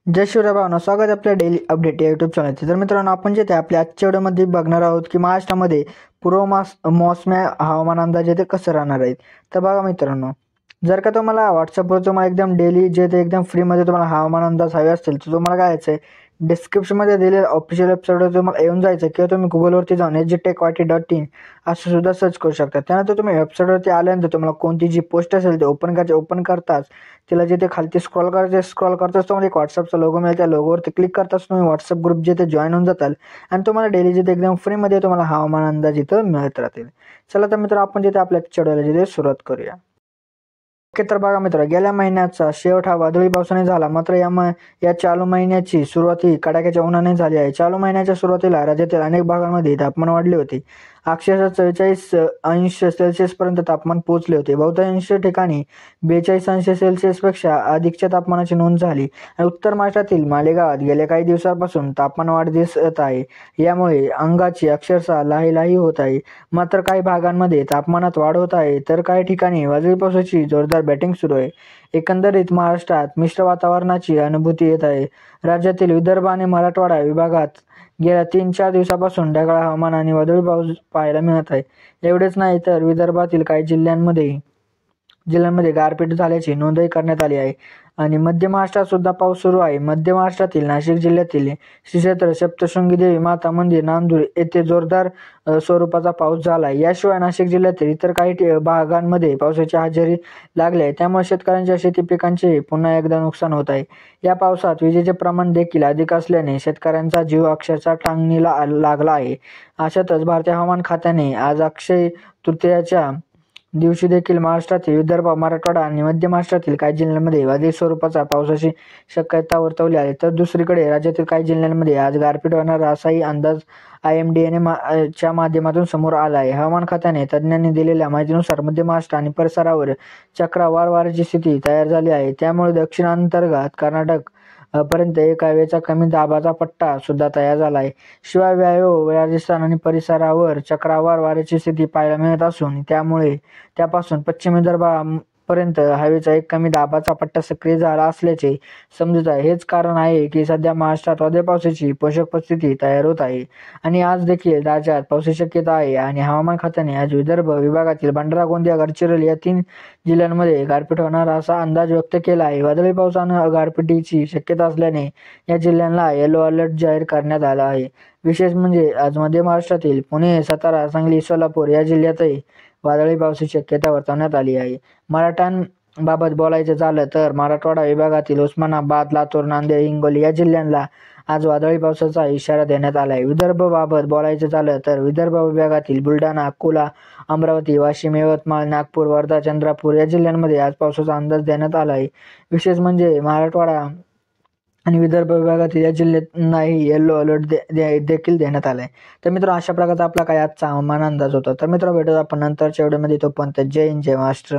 जय शिवराय भावना, स्वागत आहे आपल्या डेली अपडेट या यूट्यूब चॅनलचे। तर मित्रांनो, आपण जे ते आपल्या आजच्या व्हिडिओमध्ये बघणार आहोत की महाराष्ट्रामध्ये पूर्व मोसमी हवामान अंदाज ते कसं राहणार आहेत। तर बघा मित्रांनो, जर का तुम्हाला व्हॉट्सअपवर तुम्हाला एकदम डेली जे ते एकदम फ्रीमध्ये तुम्हाला हवामान अंदाज हवे असतील तर तुम्हाला काय यायचं आहे, डिस्क्रिप्शनमध्ये दिलेल्या ऑफिशियल वेबसाईटवर तुम्हाला येऊन जायचं किंवा तुम्ही गुगलवरती जाऊन HJTechYT.in असं सुद्धा सर्च करू शकता। त्यानंतर तुम्ही वेबसाईटवरती आल्यानंतर तुम्हाला कोणती जी पोस्ट असेल ते ओपन करताच तिला जिथे खालती स्क्रॉल करताच तुम्हाला एक व्हॉट्सअपचा लोगो मिळेल। त्या लोगोवरती क्लिक करताच तुम्ही व्हॉट्सअप ग्रुप जिथे जॉईन होऊन जाताल आणि तुम्हाला डेली जिथे एकदम फ्रीमध्ये तुम्हाला हवामान अंदाज इथं मिळत राहतील। चला तर मित्र, आपण जिथे आपल्या शेड्यूल जिथे सुरुवात करूया। ओके, तर बघा मित्र, गेल्या महिन्याचा शेवट हा वादळी पावसाने झाला, मात्र या चालू महिन्याची सुरुवात ही कडाक्याच्या उन्हाने झाली आहे। चालू महिन्याच्या सुरुवातीला राज्यातील अनेक भागांमध्ये तापमान वाढले होते। अक्षरशः 44 अंश सेल्सिअस पर्यंत तापमान पोहोचले होते। बहुतांश ठिकाणी 42 अंश सेल्सिअस पेक्षा अधिकच्या तापमानाची नोंद झाली आणि उत्तर महाराष्ट्रातील मालेगावात गेल्या काही दिवसांपासून तापमान वाढ दिसत आहे। यामुळे अंगाची अक्षरशः लाही होत आहे। मात्र काही भागांमध्ये तापमानात वाढ होत आहे तर काही ठिकाणी वादळी पावसाची जोरदार बॅटिंग सुरू आहे। एकंदरीत महाराष्ट्रात मिश्र वातावरणाची अनुभूती येत आहे। राज्यातील विदर्भ आणि मराठवाडा विभागात गेल्या 3-4 दिवसापासून ढगाळ हवामान आणि वादळी पाऊस पाहायला मिळत आहे। एवढेच नाही तर विदर्भातील काही जिल्ह्यांमध्ये गारपीट झाल्याची नोंदही करण्यात आली आहे आणि मध्य महाराष्ट्रात सुद्धा पाऊस सुरू आहे। मध्य महाराष्ट्रातील नाशिक जिल्ह्यातील श्री क्षेत्र सप्तशृंगी देवी माता मंदिर नांदूर येथे जोरदार स्वरूपाचा पाऊस झाला आहे। याशिवाय नाशिक जिल्ह्यातील इतर काही भागांमध्ये पावसाची हजेरी लागली आहे, त्यामुळे शेतकऱ्यांच्या शेती पिकांचे पुन्हा एकदा नुकसान होत आहे। या पावसात विजेचे प्रमाण देखील अधिक असल्याने शेतकऱ्यांचा जीव अक्षरशः टांगणीला लागला आहे। अशातच भारतीय हवामान खात्याने आज अक्षय तृतीयाच्या दिवशी देखील महाराष्ट्रातील विदर्भ, मराठवाडा आणि मध्य महाराष्ट्रातील काही जिल्ह्यांमध्ये वादळी स्वरूपाचा पावसाची शक्यता वर्तवली आहे। तर दुसरीकडे राज्यातील काही जिल्ह्यांमध्ये आज गारपीट होणार असाही अंदाज IMDने च्या माध्यमातून समोर आला आहे। हवामान खात्याने तज्ज्ञांनी दिलेल्या माहितीनुसार मध्य महाराष्ट्र आणि परिसरावर चक्रवार वाऱ्याची स्थिती तयार झाली आहे। त्यामुळे दक्षिण अंतर्गत कर्नाटक पर्यंत एक हवेचा कमी दाबाचा पट्टा सुद्धा तयार झाला आहे। शिवाय वायव्य राजस्थान आणि परिसरावर चक्रवार वाऱ्याची स्थिती पाहायला मिळत असून त्यापासून पश्चिम विदर्भापर्यंत हवेचा एक कमी दाबाचा पट्टा सक्रिय झाला असल्याचे समजत आहे। हेच कारण आहे की सध्या महाराष्ट्रात वादळी पावसाची पोषक परिस्थिती तयार होत आहे आणि आज देखील राज्यात पावसाची शक्यता आहे। आणि हवामान खात्याने आज विदर्भ विभागातील भंडारा, गोंदिया, गडचिरोली या 3 जिल्ह्यांमध्ये गारपीट होणार असा अंदाज व्यक्त केला आहे। वादळी पावसानं गारपिटीची शक्यता असल्याने या जिल्ह्यांना येलो अलर्ट जाहीर करण्यात आला आहे। विशेष म्हणजे आज मध्य महाराष्ट्रातील पुणे, सातारा, सांगली, सोलापूर या जिल्ह्यातही वादळी पावसाची शक्यता वर्तवण्यात आली आहे। मराठ्यांबाबत बोलायचं झालं तर मराठवाडा विभागातील उस्मानाबाद, लातूर, नांदेड, हिंगोली या जिल्ह्यांना आज वादळी पावसाचा इशारा देण्यात आला आहे। विदर्भाबाबत बोलायचं झालं तर विदर्भ विभागातील बुलढाणा, अकोला, अमरावती, वाशिम, यवतमाळ, नागपूर, वर्धा, चंद्रपूर या जिल्ह्यांमध्ये आज पावसाचा अंदाज देण्यात आला आहे। विशेष म्हणजे मराठवाडा आणि विदर्भ विभागातील या जिल्ह्यांनाही येलो अलर्ट देखील देण्यात आलाय। तर मित्र, अशा प्रकारचा आपला काय आजचा हवामान अंदाज होता। तर मित्र, भेटूया आपण नंतरच्या व्हिडिओमध्ये। तोपर्यंत जय हिंद, जय महाराष्ट्र।